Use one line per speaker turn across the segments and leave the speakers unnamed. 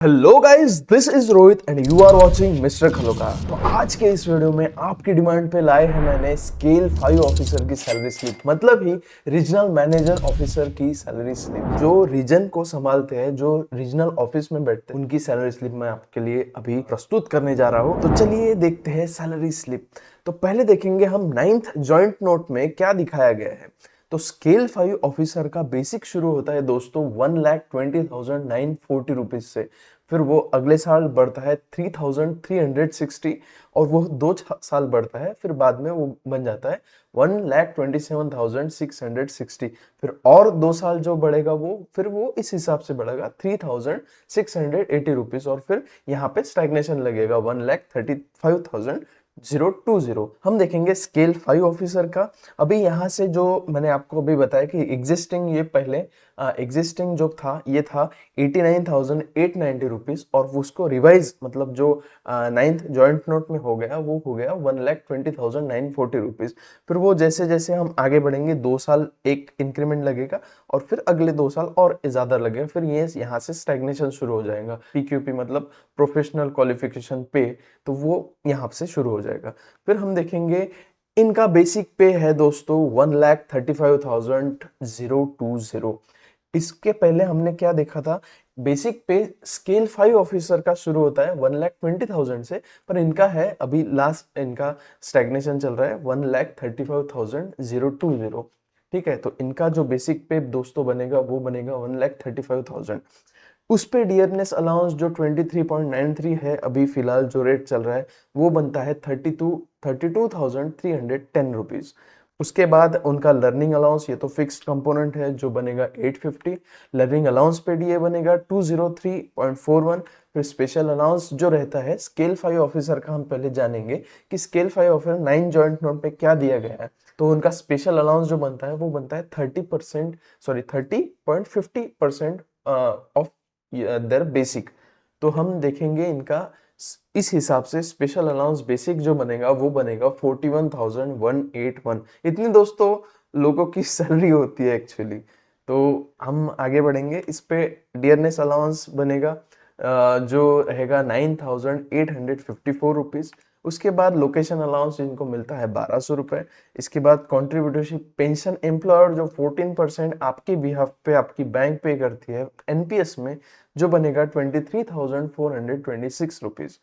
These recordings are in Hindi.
Hello guys, this is Rohit and you are watching mister Khaloka. तो आज के इस वीडियो में आपकी डिमांड पे लाए हैं मैंने स्केल 5 ऑफिसर की सैलरी स्लिप, मतलब ही रीजनल मैनेजर ऑफिसर की सैलरी स्लिप। जो रीजन को संभालते हैं, जो रीजनल ऑफिस में बैठते हैं, उनकी सैलरी स्लिप मैं आपके लिए अभी प्रस्तुत करने जा रहा हूँ। तो चलिए देखते हैं सैलरी स्लिप। तो पहले देखेंगे हम 9th जॉइंट नोट में क्या दिखाया गया है। तो स्केल 5 ऑफिसर का बेसिक शुरू होता है दोस्तों 1,20,940 रुपीज से। फिर वो अगले साल बढ़ता है 3,360 और वो 2 साल बढ़ता है, फिर बाद में वो बन जाता है 1,27,660। फिर और 2 साल जो बढ़ेगा फिर वो इस हिसाब से बढ़ेगा 3,680 रुपीज और फिर यहाँ पे स्टैग्नेशन लगेगा 1,35,020। हम देखेंगे स्केल 5 ऑफिसर का। अभी यहाँ से जो मैंने आपको अभी बताया कि एग्जिस्टिंग ये पहले एग्जिस्टिंग जो था ये था 89,890 रुपीज और उसको रिवाइज मतलब जो 9th जॉइंट नोट में हो गया वो हो गया 1,20,940 रुपीज। फिर वो जैसे जैसे हम आगे बढ़ेंगे 2 साल एक इंक्रीमेंट लगेगा और फिर अगले 2 साल और ज्यादा लगेगा, फिर ये यहाँ से स्टैग्नेशन शुरू हो जाएगा। पीक्यूपी मतलब प्रोफेशनल क्वालिफिकेशन पे, तो वो यहाँ से शुरू हो जाएगा। फिर हम देखेंगे इनका बेसिक पे है दोस्तों 1,35,020। इसके पहले हमने क्या देखा था, बेसिक पे स्केल 5 ऑफिसर का शुरू होता है 1,20,000 से, पर इनका है अभी लास्ट इनका स्टैग्नेशन चल रहा है 1,35,020। ठीक है, तो इनका जो बेसिक पे दोस्तों बनेगा वो बनेगा 1,35,000। उस पे डियरनेस अलाउंस जो 23.93 है, अभी फिलहाल जो रेट चल रहा है वो बनता है 32,310 रुपीज। उसके बाद उनका लर्निंग अलाउंस, ये तो फिक्स्ड कंपोनेंट है, जो बनेगा 850। लर्निंग अलाउंस पे डीए बनेगा 203.41। फिर स्पेशल अलाउंस जो रहता है स्केल 5 ऑफिसर का, हम पहले जानेंगे कि स्केल 5 ऑफिसर 9 जॉइंट नोट पे क्या दिया गया है। तो उनका स्पेशल अलाउंस जो बनता है वो बनता है 30.50% ऑफ देयर बेसिक। तो हम देखेंगे इनका इस हिसाब से स्पेशल अलाउंस बेसिक जो बनेगा वो बनेगा 41,181। इतनी दोस्तों लोगों की सैलरी होती है एक्चुअली। तो हम आगे बढ़ेंगे, इस पे डियरनेस अलाउंस बनेगा जो रहेगा 9,854 रुपीज। उसके बाद लोकेशन अलाउंस इनको मिलता है 1,200 रुपए। इसके बाद कॉन्ट्रीब्यूटरी पेंशन एम्प्लॉयर जो 14% आपके बिहाफ पे आपकी बैंक पे करती है एनपीएस में, जो बनेगा 23,426 रुपीज।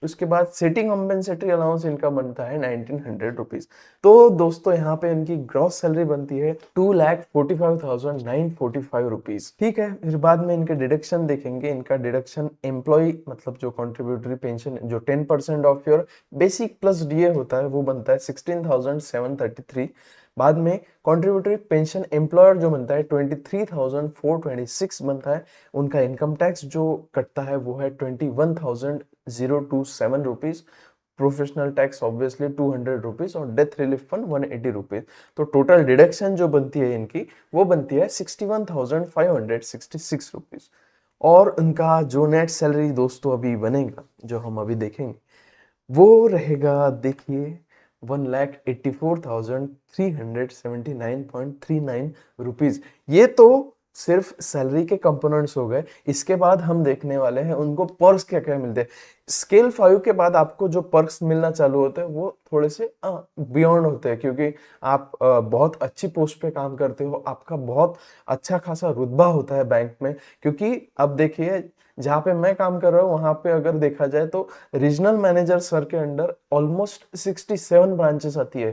उसके बाद सेटिंग कॉम्पेंसेटरी अलाउंस इनका बनता है 1,900 रुपीज। तो दोस्तों यहाँ पे इनकी ग्रॉस सैलरी बनती है 2,45,945 रुपीज। ठीक है, फिर बाद में इनके डिडक्शन देखेंगे। इनका डिडक्शन एम्प्लॉय मतलब जो कॉन्ट्रीब्यूटरी पेंशन जो 10% of your basic plus DA होता है वो बनता है 16,733। बाद में कॉन्ट्रीब्यूटरी पेंशन एम्प्लॉयर जो बनता है 23,426 बनता है। उनका इनकम टैक्स जो कटता है वो है 21,027 rupees. Professional tax obviously 200 rupees और डेथ रिलीफ फंड 180 रुपीज। तो टोटल डिडक्शन जो बनती है इनकी वो बनती है 61,566 रुपीज। और उनका जो नेट सैलरी दोस्तों अभी बनेगा, जो हम अभी देखेंगे, वो रहेगा देखिए 1,84,379.39 रुपीज। ये तो सिर्फ सैलरी के कंपोनेंट्स हो गए। इसके बाद हम देखने वाले हैं उनको पर्क्स क्या क्या मिलते हैं। स्केल 5 के बाद आपको जो पर्क्स मिलना चालू होते हैं वो थोड़े से बियॉन्ड होते हैं, क्योंकि आप बहुत अच्छी पोस्ट पे काम करते हो, आपका बहुत अच्छा खासा रुतबा होता है बैंक में। क्योंकि अब देखिए, जहाँ पे मैं काम कर रहा हूँ वहां पे अगर देखा जाए तो रीजनल मैनेजर सर के अंडर ऑलमोस्ट 67 ब्रांचेस आती है।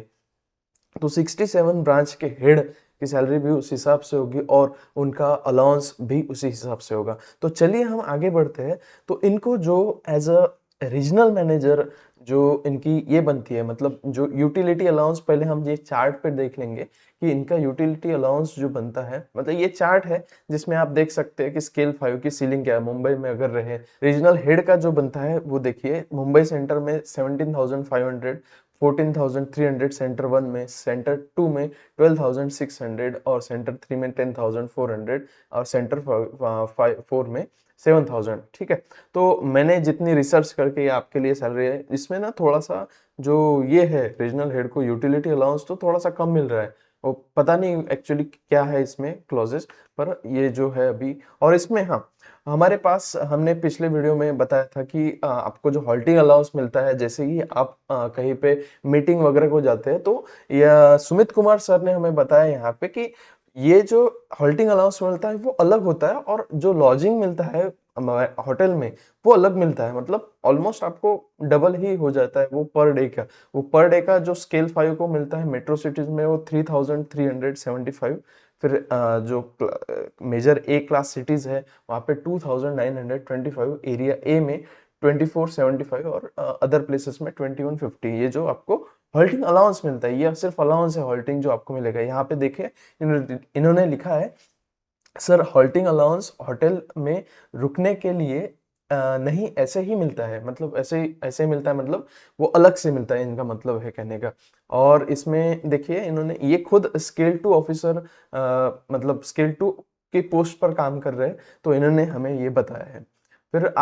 तो 67 ब्रांच के हेड की सैलरी भी उस हिसाब से होगी और उनका अलाउंस भी उसी हिसाब से होगा। तो चलिए हम आगे बढ़ते हैं। तो इनको जो एज अ रीजनल मैनेजर जो इनकी ये बनती है, मतलब जो यूटिलिटी अलाउंस, पहले हम ये चार्ट पे देख लेंगे कि इनका यूटिलिटी अलाउंस जो बनता है, मतलब ये चार्ट है जिसमें आप देख सकते हैं कि स्केल 5 की सीलिंग क्या है। मुंबई में अगर रहे, रीजनल हेड का जो बनता है वो देखिए, मुंबई सेंटर में 17,500, 14,300 सेंटर 1 में, सेंटर 2 में 12,600 और सेंटर 3 में 10,400 और सेंटर 4 में 7,000। ठीक है, तो मैंने जितनी रिसर्च करके ये आपके लिए सैलरी है, इसमें ना थोड़ा सा जो ये है रीजनल हेड को यूटिलिटी अलाउंस तो थोड़ा सा कम मिल रहा है। वो पता नहीं एक्चुअली क्या है इसमें क्लॉजेस, पर ये जो है अभी। और इसमें हाँ, हमारे पास हमने पिछले वीडियो में बताया था कि आपको जो हॉल्टिंग अलाउंस मिलता है, जैसे ही आप कहीं पे मीटिंग वगैरह को जाते हैं, तो यह सुमित कुमार सर ने हमें बताया यहाँ पे कि ये जो हॉल्टिंग अलाउंस मिलता है वो अलग होता है, और जो लॉजिंग मिलता है होटल में वो अलग मिलता है। मतलब ऑलमोस्ट आपको डबल ही हो जाता है वो पर डे का। वो पर डे का जो स्केल 5 को मिलता है मेट्रो सिटीज में वो 3,375। फिर जो मेजर ए क्लास सिटीज है वहाँ पे 2,925, एरिया ए में 2,475, और अदर प्लेसेस में 2,150। ये जो आपको हॉल्टिंग अलाउंस मिलता है, ये सिर्फ अलाउंस है हॉल्टिंग जो आपको मिलेगा। यहाँ पे देखिए इन्होंने लिखा है, सर हॉल्टिंग अलाउंस होटल में रुकने के लिए नहीं ऐसे ही मिलता है, मतलब ऐसे ही मिलता है, मतलब वो अलग से मिलता है, इनका मतलब है कहने का। और इसमें देखिए इन्होंने ये खुद स्केल 2 ऑफिसर, मतलब स्केल 2 की पोस्ट पर काम कर रहे हैं, तो इन्होंने हमें ये बताया है। फिर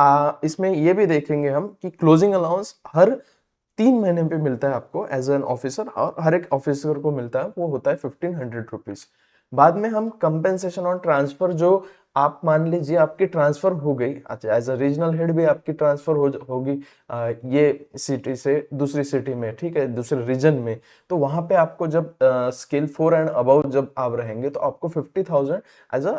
इसमें ये भी देखेंगे हम कि क्लोजिंग अलाउंस हर 3 महीने पे मिलता है आपको एज एन ऑफिसर, और हर एक ऑफिसर को मिलता है, वो होता है 1,500 रुपीज। बाद में हम कंपेंसेशन और ट्रांसफर, जो आप मान लीजिए आपकी ट्रांसफर हो गई, अच्छा एज अ रीजनल हेड भी आपकी ट्रांसफर होगी ये सिटी से दूसरी सिटी में, ठीक है, दूसरे रीजन में, तो वहां पे आपको जब स्केल 4 एंड अबव जब आप रहेंगे तो आपको 50,000 एज अ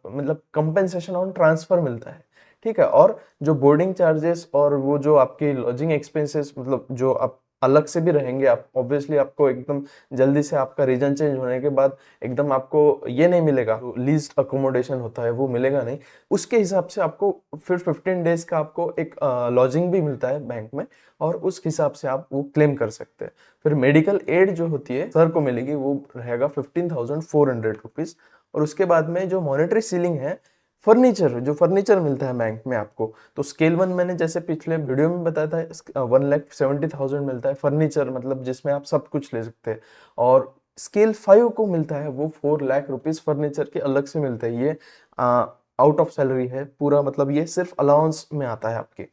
मतलब कंपेंसेशन ऑन ट्रांसफर मिलता है, ठीक है। और जो बोर्डिंग चार्जेस और वो जो आपकी लॉजिंग एक्सपेंसेस, मतलब जो आप अलग से भी रहेंगे, आप ऑब्वियसली आपको एकदम जल्दी से आपका रीजन चेंज होने के बाद एकदम आपको ये नहीं मिलेगा, लीस्ट अकोमोडेशन होता है वो मिलेगा नहीं, उसके हिसाब से आपको फिर 15 डेज का आपको एक लॉजिंग भी मिलता है बैंक में, और उस हिसाब से आप वो क्लेम कर सकते हैं। फिर मेडिकल एड जो होती है सर को मिलेगी, वो रहेगा 15,400 रुपीज। और उसके बाद में जो मॉनेटरी सीलिंग है, फर्नीचर, जो फर्नीचर मिलता है बैंक में आपको, तो स्केल 1 मैंने जैसे पिछले वीडियो में बताया था 1,70,000 मिलता है फर्नीचर, मतलब जिसमें आप सब कुछ ले सकते हैं। और स्केल 5 को मिलता है वो 4 लाख रुपीज फर्नीचर के अलग से मिलता है। ये आउट ऑफ सैलरी है पूरा, मतलब ये सिर्फ अलाउंस में आता है आपके।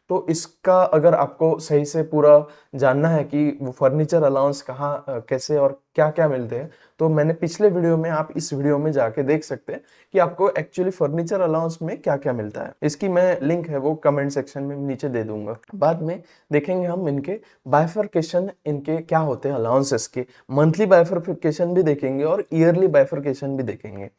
तो इसका अगर आपको सही से पूरा जानना है कि वो फर्नीचर अलाउंस कहाँ कैसे और क्या क्या मिलते हैं, तो मैंने पिछले वीडियो में, आप इस वीडियो में जाके देख सकते हैं कि आपको एक्चुअली फर्नीचर अलाउंस में क्या क्या मिलता है। इसकी मैं लिंक है वो कमेंट सेक्शन में नीचे दे दूंगा। बाद में देखेंगे हम इनके बाइफरकेशन, इनके क्या होते हैं अलाउंसेस के, मंथली बाइफरकेशन भी देखेंगे और ईयरली बाइफरकेशन भी देखेंगे।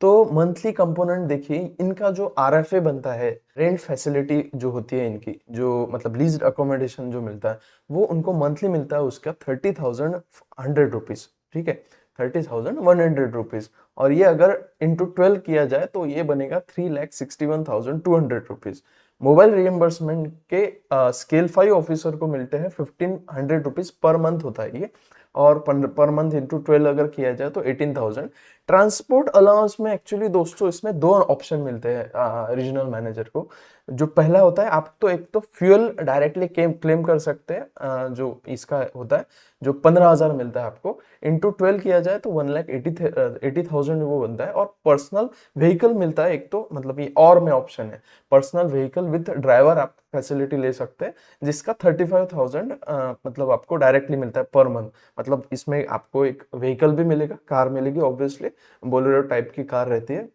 तो मंथली कंपोनेंट देखिए, इनका जो आरएफए बनता है, रेंट फैसिलिटी जो होती है इनकी, जो मतलब लीज्ड अकोमोडेशन जो मिलता है, वो उनको मंथली मिलता है उसका 30,100 रुपीज, ठीक है, 30,100 रुपीज। और ये अगर इंटू 12 किया जाए तो ये बनेगा 3,61,200 रुपीज। मोबाइल रिएम्बर्समेंट के स्केल 5 ऑफिसर को मिलते हैं 1,500 रुपीज पर मंथ होता है ये, और पर मंथ इंटू 12 अगर किया जाए तो 18,000। ट्रांसपोर्ट अलाउंस में एक्चुअली दोस्तों इसमें दो ऑप्शन मिलते हैं रीजनल मैनेजर को। जो पहला होता है, आप तो एक तो फ्यूल डायरेक्टली क्लेम कर सकते हैं, जो इसका होता है जो 15,000 मिलता है आपको, इंटू 12 किया जाए तो 1,80,000 वो बनता है। और पर्सनल व्हीकल मिलता है एक तो, मतलब ये और में ऑप्शन है, पर्सनल व्हीकल विद ड्राइवर आप फैसिलिटी ले सकते हैं, जिसका 35,000 मतलब आपको डायरेक्टली मिलता है पर मंथ। मतलब इसमें आपको एक व्हीकल भी मिलेगा, कार मिलेगी ऑब्वियसली, बोलेरो टाइप की कार रहती है,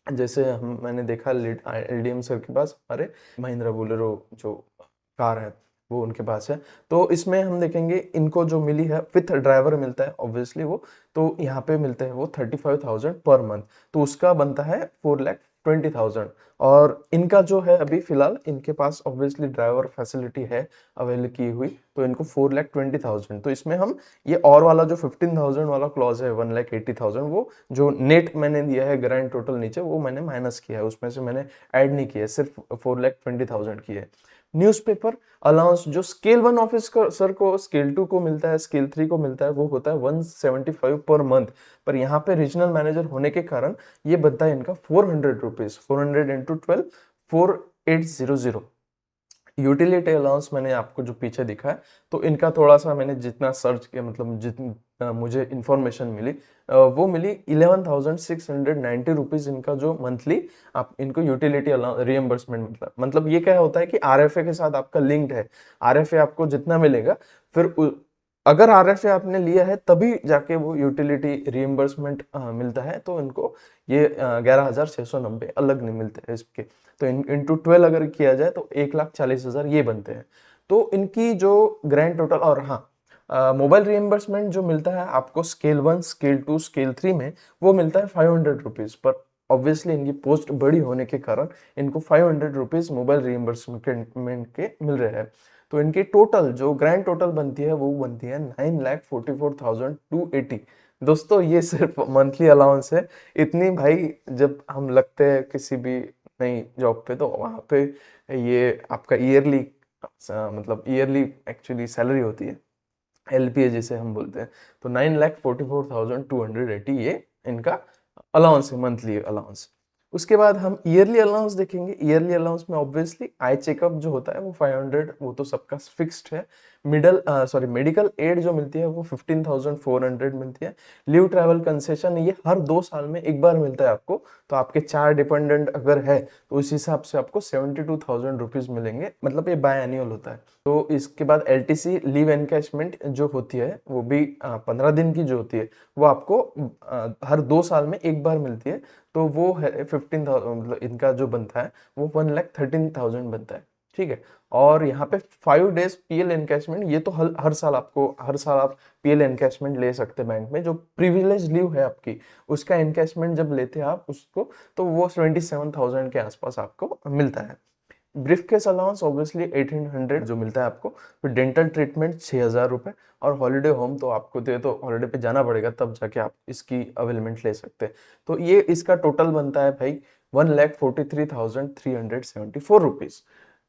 जैसे हम मैंने देखा एलडीएम सर के पास, हमारे महिंद्रा बोलेरो जो कार है वो उनके पास है। तो इसमें हम देखेंगे इनको जो मिली है विथ ड्राइवर मिलता है ऑब्वियसली वो, तो यहाँ पे मिलते हैं वो 35,000 पर मंथ, तो उसका बनता है 4,20,000। और इनका जो है अभी फिलहाल इनके पास ऑब्वियसली ड्राइवर फैसिलिटी है अवेल की हुई, तो इनको 4,20,000। तो इसमें हम ये और वाला जो 15,000 वाला क्लॉज है 1,80,000, वो जो नेट मैंने दिया है ग्रैंड टोटल नीचे, वो मैंने माइनस किया है, उसमें से मैंने ऐड नहीं किया है, सिर्फ 4,20,000 की है। न्यूज़पेपर अलाउंस जो स्केल 1 ऑफिस को सर को, स्केल 2 को मिलता है, स्केल 3 को मिलता है, वो होता है 175 पर मंथ। पर यहाँ पे रीजनल मैनेजर होने के कारण ये बनता है इनका 400 रुपीज, 400 इंटू 12, 4,800। यूटिलिटी अलाउंस मैंने आपको जो पीछे दिखा है, तो इनका थोड़ा सा मैंने जितना सर्च किया, मतलब जितनी मुझे इंफॉर्मेशन मिली, वो मिली 11,690 रुपीज इनका जो मंथली आप इनको यूटिलिटी रिएम्बर्समेंट मतलब ये क्या होता है कि आरएफए के साथ आपका लिंक्ड है, आरएफए आपको जितना मिलेगा, फिर अगर आरएफए आपने लिया है तभी जाके वो यूटिलिटी रिइंबर्समेंट मिलता है, तो इनको ये 11,690 अलग नहीं मिलते हैं इसके। तो इंटू 12 अगर किया जाए तो 1,40,000 ये बनते हैं। तो इनकी जो ग्रैंड टोटल, और हाँ मोबाइल रिइंबर्समेंट जो मिलता है आपको स्केल 1, स्केल 2, स्केल 3 में, वो मिलता है 500 रुपीज़ पर। ऑब्वियसली इनकी पोस्ट बड़ी होने के कारण इनको 500 रुपीज़ मोबाइल रिइंबर्समेंट के मिल रहे हैं। तो इनकी टोटल जो ग्रैंड टोटल बनती है वो बनती है 9,44,280। दोस्तों ये सिर्फ मंथली अलाउंस है। इतनी भाई जब हम लगते हैं किसी भी नई जॉब पे, तो वहाँ पे ये आपका ईयरली, मतलब ईयरली एक्चुअली सैलरी होती है, एलपीए जिसे हम बोलते हैं। तो 9,44,280 ये इनका अलाउंस है, मंथली अलाउंस। उसके बाद हम ईयरली अलाउंस देखेंगे। ईयरली अलाउंस में ऑब्वियसली आई चेकअप जो होता है वो 500, वो तो सबका फिक्स्ड है। मेडिकल एड जो मिलती है वो 15,400 मिलती है। लीव ट्रैवल कंसेशन ये हर 2 साल में एक बार मिलता है आपको। तो आपके 4 डिपेंडेंट अगर है तो उस हिसाब से आपको 72,000 रुपीज मिलेंगे, मतलब ये बाय एनुअल होता है। तो इसके बाद एलटीसी लीव एनकैशमेंट जो होती है वो भी 15 दिन की जो होती है, वो आपको हर 2 साल में एक बार मिलती है। तो वो है 15,000, मतलब इनका जो बनता है वो 1,13,000 बनता है। ठीक है। और यहाँ पे 5 डेज पीएल एनकैशमेंट, ये तो हर साल आपको, हर साल आप पीएल एनकैशमेंट ले सकते हैं बैंक में। जो प्रिविलेज लीव है आपकी, उसका एनकैशमेंट जब लेते हैं आप उसको, तो वो 27,000 के आसपास आपको मिलता है। ब्रीफ केस अलाउंस ऑब्वियसली 1800 जो मिलता है आपको। फिर डेंटल ट्रीटमेंट 6,000 रुपये। और हॉलीडे होम तो आपको दे, तो हॉलीडे पे जाना पड़ेगा तब जाके आप इसकी अवेलमेंट ले सकते हैं। तो ये इसका टोटल बनता है भाई 1,43,374 रुपीज़।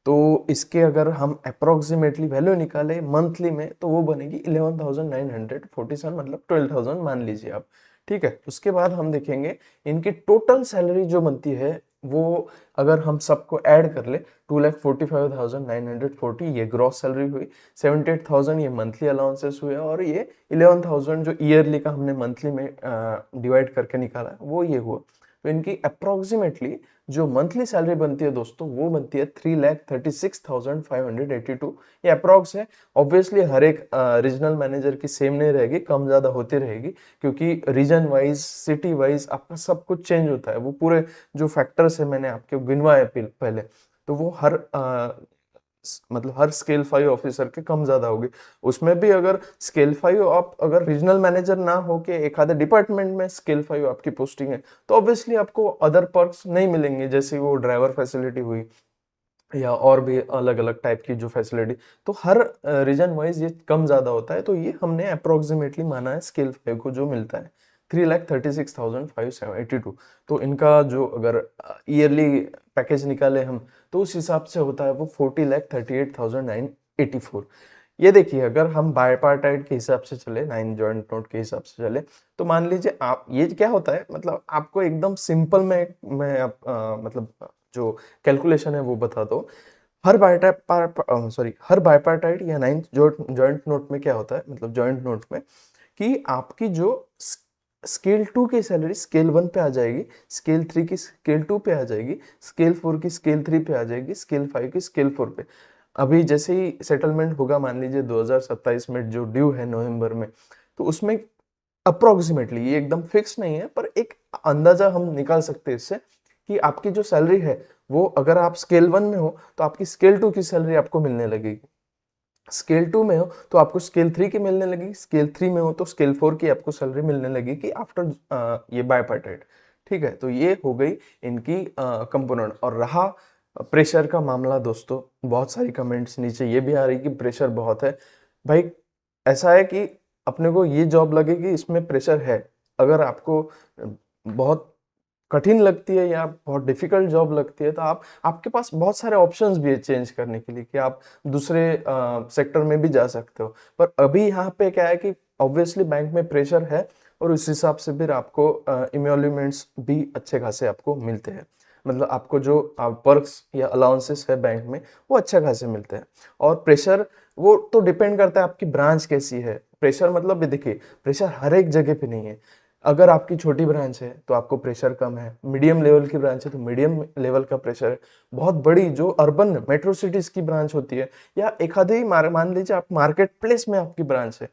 तो इसके अगर हम अप्रोक्सीमेटली वैल्यू निकालें मंथली में, तो वो बनेगी 11,947, मतलब 12,000 मान लीजिए आप। ठीक है। उसके बाद हम देखेंगे इनकी टोटल सैलरी जो बनती है वो, अगर हम सबको ऐड कर ले, 2,45,940 ये ग्रॉस सैलरी हुई। 78,000 ये मंथली अलाउंसेस हुए, और ये 11,000 जो ईयरली का हमने मंथली में डिवाइड करके निकाला है वो ये हुआ। तो इनकी अप्रोक्सीमेटली जो मंथली सैलरी बनती है दोस्तों, वो बनती है 3,36,582। ये अप्रोक्स है। ऑब्वियसली हर एक रीजनल मैनेजर की सेम नहीं रहेगी, कम ज़्यादा होती रहेगी, क्योंकि रीजन वाइज, सिटी वाइज आपका सब कुछ चेंज होता है। वो पूरे जो फैक्टर्स है मैंने आपके गिनवाए पहले, तो वो मतलब हर स्केल 5 ऑफिसर के कम ज्यादा होगी। उसमें भी अगर स्केल 5 आप अगर रीजनल मैनेजर ना हो के एक आधे डिपार्टमेंट में स्केल 5 आपकी पोस्टिंग है, तो ऑब्वियसली आपको अदर पर्क्स नहीं मिलेंगे, जैसे वो ड्राइवर फैसिलिटी हुई या और भी अलग अलग टाइप की जो फैसिलिटी। तो हर रीजन वाइज ये कम ज्यादा होता है। तो ये हमने अप्रोक्सीमेटली माना है स्केल 5 को जो मिलता है 3,36,582। तो इनका जो अगर ईयरली पैकेज निकाले हम, तो उस हिसाब से होता है वो 40,38,984। ये देखिए, अगर हम बायपार्टाइट के हिसाब से चले, 9 जॉइंट नोट के हिसाब से चले, तो मान लीजिए आप, ये क्या होता है, मतलब आपको एकदम सिंपल में मैं मतलब जो कैलकुलेशन है वो बता दो। हर बायपार्टाइट या 9 जॉइंट नोट में क्या होता है, मतलब जॉइंट नोट में, कि आपकी जो स्केल 2 की सैलरी स्केल 1 पे आ जाएगी, स्केल 3 की स्केल 2 पे आ जाएगी, स्केल 4 की स्केल 3 पे आ जाएगी, स्केल 5 की स्केल 4 पे। अभी जैसे ही सेटलमेंट होगा, मान लीजिए 2027 में जो ड्यू है नवंबर में, तो उसमें अप्रोक्सीमेटली, ये एकदम फिक्स नहीं है, पर एक अंदाजा हम निकाल सकते हैं इससे, कि आपकी जो सैलरी है वो, अगर आप स्केल 1 में हो तो आपकी स्केल 2 की सैलरी आपको मिलने लगेगी, स्केल 2 में हो तो आपको स्केल 3 की मिलने लगी, स्केल 3 में हो तो स्केल 4 की आपको सैलरी मिलने लगेगी आफ्टर ये बायपार्टाइट। ठीक है। तो ये हो गई इनकी कंपोनेंट। और रहा प्रेशर का मामला दोस्तों, बहुत सारी कमेंट्स नीचे ये भी आ रही कि प्रेशर बहुत है। भाई ऐसा है कि अपने को ये जॉब लगेगी इसमें प्रेशर है। अगर आपको बहुत कठिन लगती है या बहुत डिफिकल्ट जॉब लगती है, तो आपके पास बहुत सारे ऑप्शंस भी है चेंज करने के लिए, कि आप दूसरे सेक्टर में भी जा सकते हो। पर अभी यहाँ पे क्या है कि ऑब्वियसली बैंक में प्रेशर है, और उस हिसाब से फिर आपको इमोल्यूमेंट्स भी अच्छे खासे आपको मिलते हैं। मतलब आपको जो पर्क्स या अलाउंसेस है बैंक में, वो अच्छे खासे मिलते हैं। और प्रेशर वो तो डिपेंड करता है आपकी ब्रांच कैसी है। प्रेशर मतलब देखिए, प्रेशर हर एक जगह पे नहीं है। अगर आपकी छोटी ब्रांच है तो आपको प्रेशर कम है, मीडियम लेवल की ब्रांच है तो मीडियम लेवल का प्रेशर है। बहुत बड़ी जो अर्बन मेट्रो सिटीज की ब्रांच होती है, या एक आधे मान लीजिए आप मार्केट प्लेस में आपकी ब्रांच है,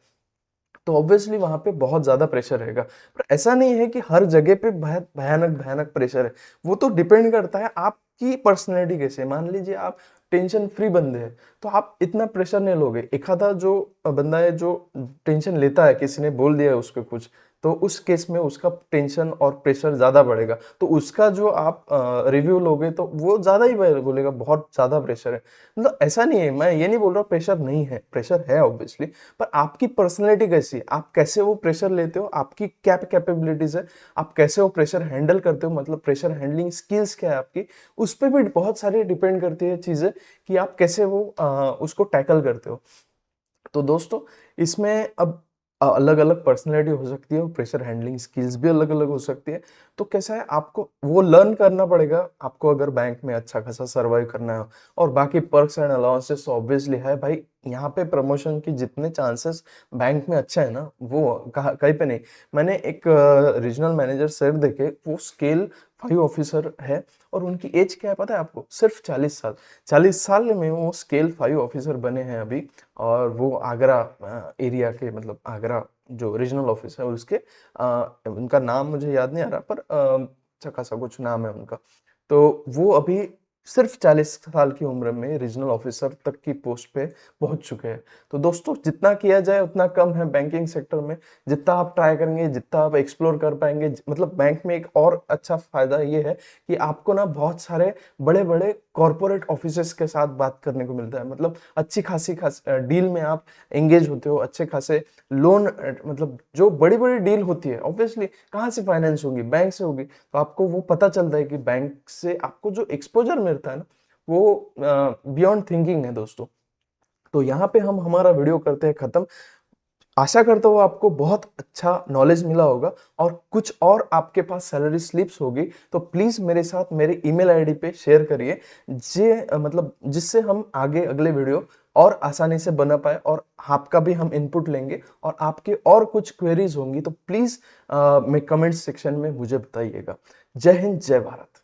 तो ऑब्वियसली वहाँ पे बहुत ज़्यादा प्रेशर रहेगा। पर ऐसा नहीं है कि हर जगह पे भयानक भयानक प्रेशर है। वो तो डिपेंड करता है आपकी पर्सनैलिटी कैसे है। मान लीजिए आप टेंशन फ्री बंदे हैं, तो आप इतना प्रेशर नहीं लोगे। एक आधा जो बंदा है जो टेंशन लेता है, किसी ने बोल दिया है उसको कुछ, तो उस केस में उसका टेंशन और प्रेशर ज़्यादा बढ़ेगा। तो उसका जो आप रिव्यू लोगे तो वो ज़्यादा ही बोलेगा बहुत ज़्यादा प्रेशर है। मतलब ऐसा नहीं है, मैं ये नहीं बोल रहा प्रेशर नहीं है, प्रेशर है ऑब्वियसली। पर आपकी पर्सनैलिटी कैसी है, आप कैसे वो प्रेशर लेते हो, आपकी क्या कैपेबिलिटीज है, आप कैसे वो प्रेशर हैंडल करते हो, मतलब प्रेशर हैंडलिंग स्किल्स क्या है आपकी, उस पर भी बहुत सारी डिपेंड करती है चीज़ें कि आप कैसे वो उसको टैकल करते हो। तो दोस्तों इसमें अब अलग अलग पर्सनैलिटी हो सकती है और प्रेशर हैंडलिंग स्किल्स भी अलग अलग हो सकती है। तो कैसा है, आपको वो लर्न करना पड़ेगा। आपको अगर बैंक में अच्छा खासा सर्वाइव करना है और बाकी पर्क्स एंड अलाउंसेस ऑब्वियसली है भाई, यहाँ पे प्रमोशन की जितने चांसेस बैंक में अच्छा है ना, वो कहीं पे नहीं। मैंने एक रीजनल मैनेजर सर देखे, वो स्केल 5 ऑफिसर है और उनकी एज क्या है पता है आपको, सिर्फ 40 साल। 40 साल में वो स्केल 5 ऑफिसर बने हैं अभी। और वो आगरा एरिया के, मतलब आगरा जो रीजनल ऑफिस है उसके, उनका नाम मुझे याद नहीं आ रहा, पर अच्छा खासा कुछ नाम है उनका। तो वो अभी सिर्फ 40 साल की उम्र में रीजनल ऑफिसर तक की पोस्ट पे पहुंच चुके हैं। तो दोस्तों जितना किया जाए उतना कम है बैंकिंग सेक्टर में। जितना आप ट्राई करेंगे, जितना आप एक्सप्लोर कर पाएंगे, मतलब बैंक में एक और अच्छा फायदा ये है कि आपको ना बहुत सारे बड़े बड़े कॉरपोरेट ऑफिसेस के साथ बात करने को मिलता है। मतलब अच्छी खासी डील में आप एंगेज होते हो, अच्छे खासे लोन, मतलब जो बड़ी बड़ी डील होती है ऑब्वियसली कहाँ से फाइनेंस होगी, बैंक से होगी। तो आपको वो पता चलता है कि बैंक से आपको जो एक्सपोजर मिलता है ना, वो बियॉन्ड थिंकिंग है दोस्तों। तो यहाँ पे हम हमारा वीडियो करते हैं खत्म। आशा करता हूँ आपको बहुत अच्छा नॉलेज मिला होगा और कुछ और आपके पास सैलरी स्लिप्स होगी तो प्लीज मेरे साथ मेरे ईमेल आईडी पे शेयर करिए, मतलब जिससे हम आगे अगले वीडियो और आसानी से बना पाए और आपका भी हम इनपुट लेंगे। और आपके और कुछ क्वेरीज होंगी तो प्लीज मैं कमेंट सेक्शन में मुझे बताइएगा। जय हिंद, जय भारत।